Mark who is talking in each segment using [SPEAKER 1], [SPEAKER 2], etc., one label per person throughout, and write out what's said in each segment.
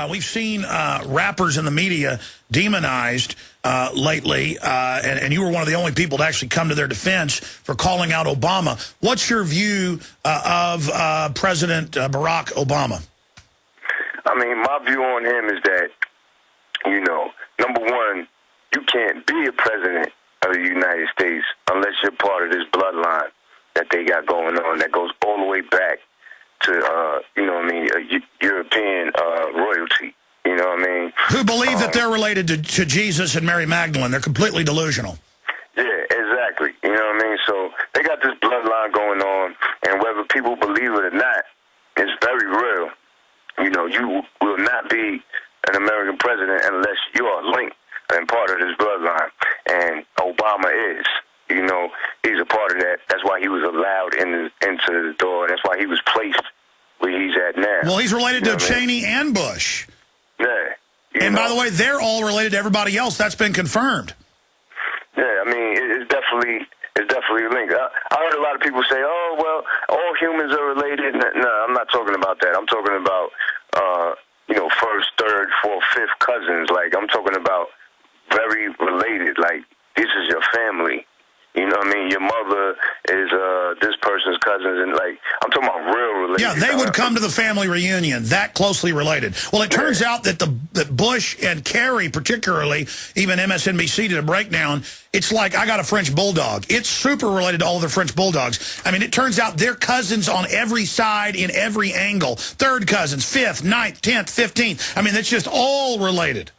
[SPEAKER 1] We've seen rappers in the media demonized lately, and you were one of the only people to actually come to their defense for calling out Obama. What's your view of President Barack Obama?
[SPEAKER 2] I mean, my view on him is that, you know, number one, you can't be a president of the United States unless you're part of this bloodline that they got going on that goes all the way back to, you know what I mean, European royalty. You know what I mean?
[SPEAKER 1] Who believe that they're related to Jesus and Mary Magdalene. They're completely delusional.
[SPEAKER 2] Yeah, exactly. You know what I mean? So they got this bloodline going on, and whether people believe it or not, it's very real. You know, you will not be an American president unless you are linked and part of this bloodline. And Obama is. You know, he's a part of that. That's why he was allowed into the door. That's why he was placed where he's at now.
[SPEAKER 1] Well, he's related to Cheney and Bush.
[SPEAKER 2] Yeah.
[SPEAKER 1] And by the way, they're all related to everybody else. That's been confirmed.
[SPEAKER 2] Yeah, I mean, it's definitely linked. I heard a lot of people say, oh, well, all humans are related. No, I'm not talking about that. I'm talking about, you know, first, third, fourth, fifth cousins. Like, I'm talking about very related. Like, this is your family. You know what I mean? Your mother is this person's cousins, and like I'm talking about real related.
[SPEAKER 1] Yeah, they would come to the family reunion, that closely related. Well, it turns out that that Bush and Kerry, particularly, even MSNBC did a breakdown. It's like I got a French bulldog. It's super related to all of the French bulldogs. I mean, it turns out they're cousins on every side, in every angle. Third cousins, fifth, ninth, 10th, 15th. I mean, it's just all related.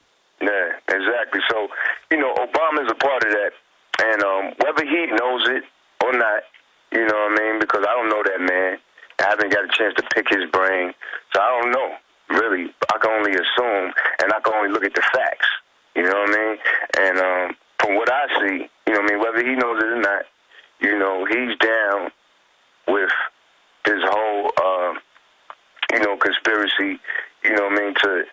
[SPEAKER 2] Yeah, exactly. So, you know, Obama's a part of that. And whether he knows it or not, you know what I mean, because I don't know that man. I haven't got a chance to pick his brain, so I don't know, really. I can only assume, and I can only look at the facts, you know what I mean? And from what I see, you know what I mean, whether he knows it or not, you know, he's down with this whole, you know, conspiracy, you know what I mean, to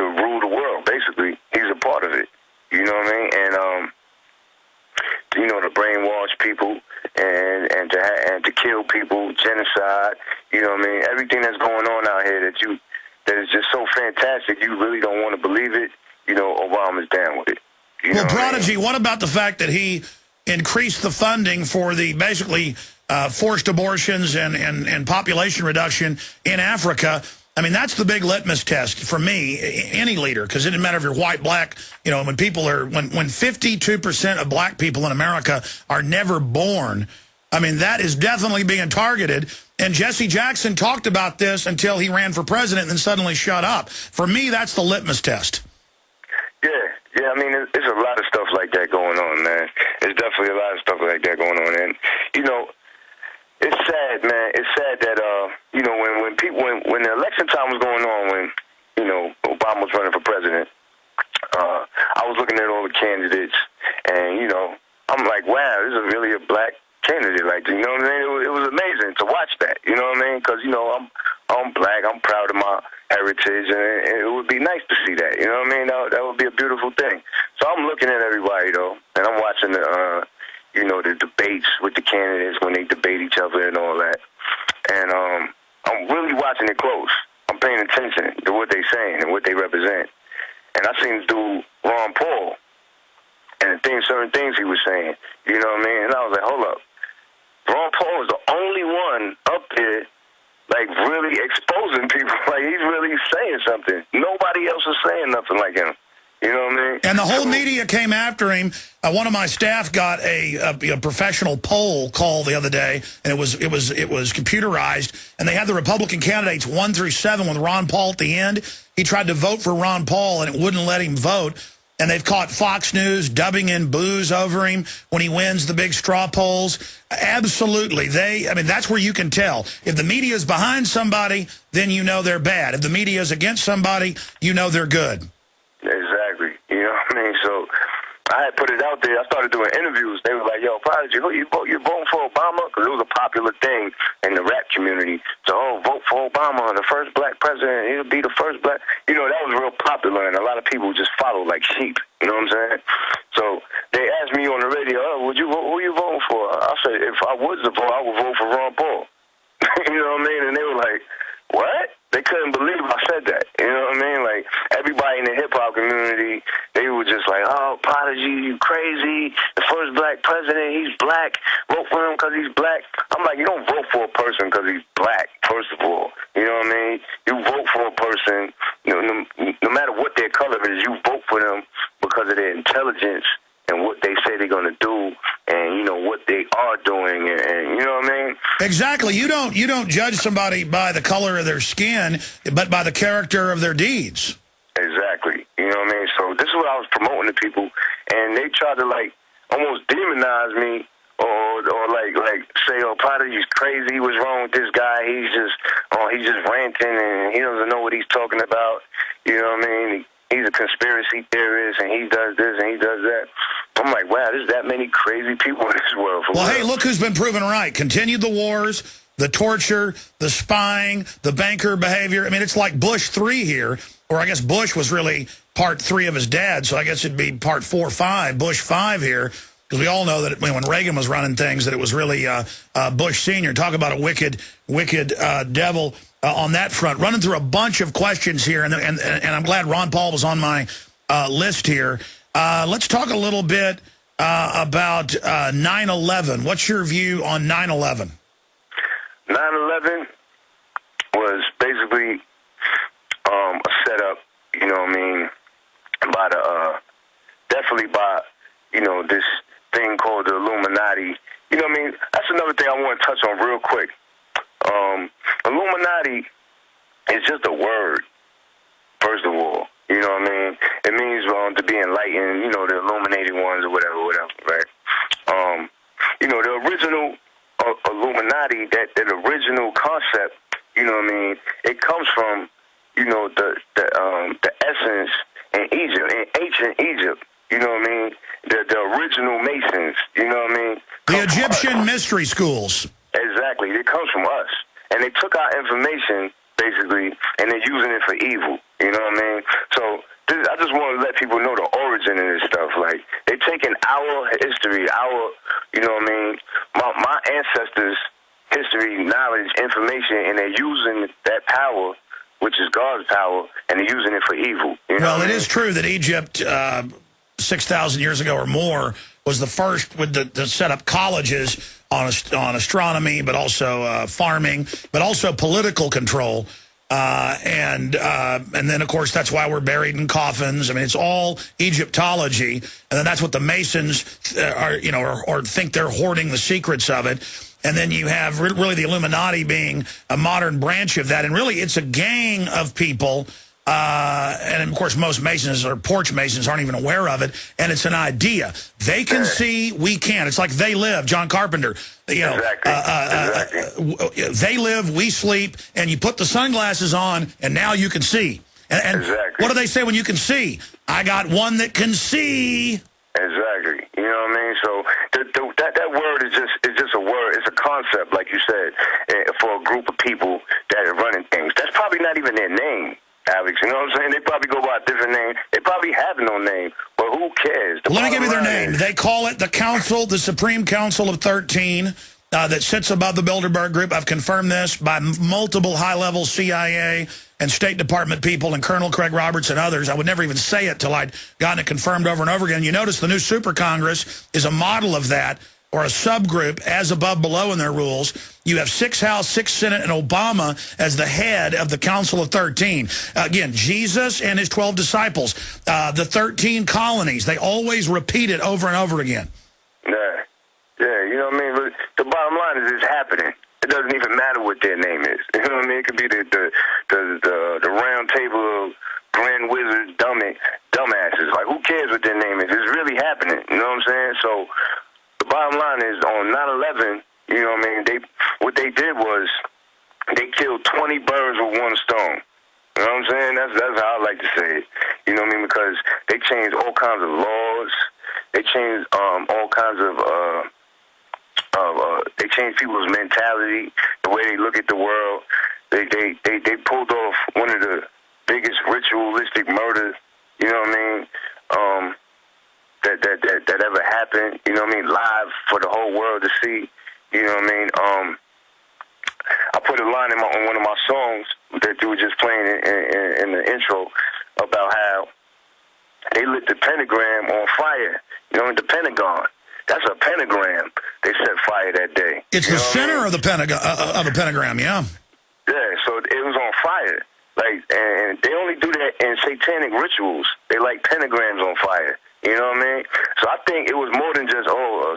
[SPEAKER 2] rule the world, basically. He's a part of it, you know what I mean? And, you know, to brainwash people and to kill people, genocide, you know what I mean? Everything that's going on out here that is just so fantastic, you really don't want to believe it. You know, Obama's down with it.
[SPEAKER 1] Well, Prodigy, what about the fact that he increased the funding for the basically forced abortions and population reduction in Africa? I mean, that's the big litmus test for me, any leader, because it doesn't matter if you're white, black, you know, when 52% of black people in America are never born, I mean, that is definitely being targeted. And Jesse Jackson talked about this until he ran for president and then suddenly shut up. For me, that's the litmus test.
[SPEAKER 2] Yeah, I mean, there's a lot of stuff like that going on, man. There's definitely a lot of stuff like that going on. And, you know, it's sad, man. It's sad that, you know, when the election time was going on, when, you know, Obama was running for president, I was looking at all the candidates, and, you know, I'm like, wow, this is really a black candidate. Like, you know what I mean? It was amazing to watch that, you know what I mean? Because, you know, I'm black. I'm proud of my heritage, and it would be nice to see that, you know what I mean? That would be a beautiful thing. So I'm looking at everybody, though, and I'm watching the, you know, the debates with the candidates when they debate each other and all that. And I'm really watching it close. I'm paying attention to what they're saying and what they represent. And I seen this dude, Ron Paul, and certain things he was saying, you know what I mean? And I was like, hold up. Ron Paul is the only one up there, like, really exposing people. Like, he's really saying something. Nobody else is saying nothing like him. You know what I mean?
[SPEAKER 1] And the whole media came after him. One of my staff got a professional poll call the other day, and it was computerized, and they had the Republican candidates 1 through 7 with Ron Paul at the end. He tried to vote for Ron Paul, and it wouldn't let him vote. And they've caught Fox News dubbing in boos over him when he wins the big straw polls. Absolutely. I mean, that's where you can tell. If the media is behind somebody, then you know they're bad. If the media is against somebody, you know they're good.
[SPEAKER 2] Exactly. You know what I mean? So I had put it out there. I started doing interviews. They were like, yo, Prodigy, who you voting for Obama? Because it was a popular thing in the rap community. So, vote for Obama, the first black president. He'll be the first black. You know, that was real popular, and a lot of people just followed like sheep. You know what I'm saying? So they asked me on the radio, who you voting for? I said, if I was to vote, I would vote for Ron Paul. You know what I mean? And they were like, what? They couldn't believe I said that. You know what I mean? Like, community, they were just like, oh, Prodigy, you crazy. The first black president, he's black. Vote for him because he's black. I'm like, you don't vote for a person because he's black, first of all. You know what I mean? You vote for a person, no matter what their color is, you vote for them because of their intelligence and what they say they're going to do, and what they are doing, and you know what I mean?
[SPEAKER 1] Exactly. You don't judge somebody by the color of their skin, but by the character of their deeds.
[SPEAKER 2] Exactly. You know what I mean? So this is what I was promoting to people, and they tried to like almost demonize me, or like say, oh, Prodigy's crazy. What's wrong with this guy? He's just ranting, and he doesn't know what he's talking about. You know what I mean? He's a conspiracy theorist, and he does this and he does that. I'm like, wow, there's that many crazy people in this world.
[SPEAKER 1] Well, hey, look who's been proven right. Continued the wars, the torture, the spying, the banker behavior. I mean, it's like Bush 3 here, or I guess Bush was really part 3 of his dad, so I guess it'd be part 4 or 5, Bush 5 here, because we all know that when Reagan was running things, that it was really Bush Sr. Talk about a wicked devil on that front. Running through a bunch of questions here, and I'm glad Ron Paul was on my list here. Let's talk a little bit about 9/11. What's your view on 9/11?
[SPEAKER 2] 9/11 was basically a setup, you know what I mean, by definitely by, this thing called the Illuminati. You know what I mean? That's another thing I want to touch on real quick. Illuminati is just a word, first of all. You know what I mean? It means to be enlightened, the illuminated ones or whatever, right? The original Illuminati, that original concept, you know what I mean? It comes from, the essence in Egypt, in ancient Egypt. You know what I mean? The original Masons. You know what I mean?
[SPEAKER 1] The Egyptian mystery schools.
[SPEAKER 2] Exactly. It comes from us. And they took our information, basically, and they're using it for evil. You know what I mean? So I just want to let people know the origin of this stuff. Like, they're taking our history, you know what I mean, my ancestors' history, knowledge, information, and they're using that power, which is God's power, and they're using it for evil.
[SPEAKER 1] Well, it is true that Egypt, 6,000 years ago or more, was the first to set up colleges on astronomy, but also farming, but also political control. And then, of course, that's why we're buried in coffins. I mean, it's all Egyptology. And then that's what the Masons or think they're hoarding the secrets of it. And then you have really the Illuminati being a modern branch of that. And really, it's a gang of people. And, of course, most Masons or porch Masons aren't even aware of it. And it's an idea. They can see, we can't. It's like They Live, John Carpenter.
[SPEAKER 2] Exactly.
[SPEAKER 1] They live, we sleep, and you put the sunglasses on, and now you can see. And
[SPEAKER 2] exactly.
[SPEAKER 1] What do they say when you can see? I got one that can see.
[SPEAKER 2] Exactly. You know what I mean? So that word is just a word. It's a concept, like you said, for a group of people that are running things. That's probably not even their name, Alex. You know what I'm saying? They probably go by a different name. They probably have no name, but who cares?
[SPEAKER 1] Let me give you their name. They call it the Council, the Supreme Council of 13, that sits above the Bilderberg Group. I've confirmed this by multiple high-level CIA and State Department people and Colonel Craig Roberts and others. I would never even say it till I'd gotten it confirmed over and over again. You notice the new Super Congress is a model of that, or a subgroup, as above, below in their rules. You have 6 House, 6 Senate, and Obama as the head of the Council of 13. Again, Jesus and his 12 disciples, the 13 colonies, they always repeat it over and over again.
[SPEAKER 2] Yeah, you know what I mean? But the bottom line is it's happening. It doesn't even matter what their name is. You know what I mean? It could be the round table of grand wizards, dumbasses. Like, who cares what their name is? It's really happening. You know what I'm saying? So the bottom line is on 9/11, you know what I mean? What they did was they killed 20 birds with one stone. You know what I'm saying? That's how I like to say it. You know what I mean? Because they changed all kinds of laws. They changed all kinds of they changed people's mentality, the way they look at the world. They pulled off one of the biggest ritualistic murders, you know what I mean, that ever happened, you know what I mean, live for the whole world to see, you know what I mean. I put a line on one of my songs that you were just playing in the intro about how they lit the pentagram on fire. You know, in the Pentagon. That's a pentagram they set fire that day.
[SPEAKER 1] It's the center of the pentagram, yeah.
[SPEAKER 2] Yeah, so it was on fire. Like, and they only do that in satanic rituals. They light pentagrams on fire. You know what I mean? So I think it was more than just,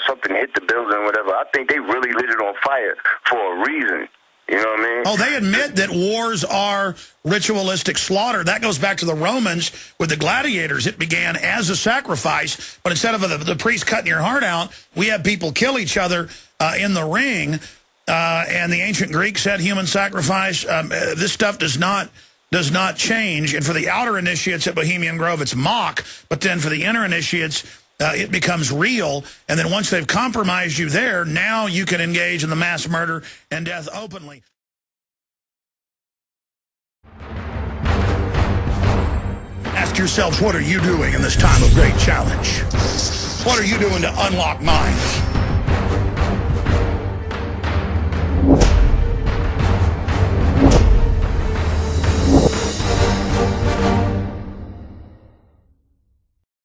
[SPEAKER 2] something hit the building or whatever. I think they really lit it on fire for a reason. You know what I mean?
[SPEAKER 1] Oh, they admit that wars are ritualistic slaughter. That goes back to the Romans with the gladiators. It began as a sacrifice, but instead of the priest cutting your heart out, we have people kill each other in the ring. And the ancient Greeks said human sacrifice. This stuff does not change. And for the outer initiates at Bohemian Grove, it's mock. But then for the inner initiates, it becomes real. And then once they've compromised you there, now you can engage in the mass murder and death openly. Ask yourselves, what are you doing in this time of great challenge? What are you doing to unlock minds?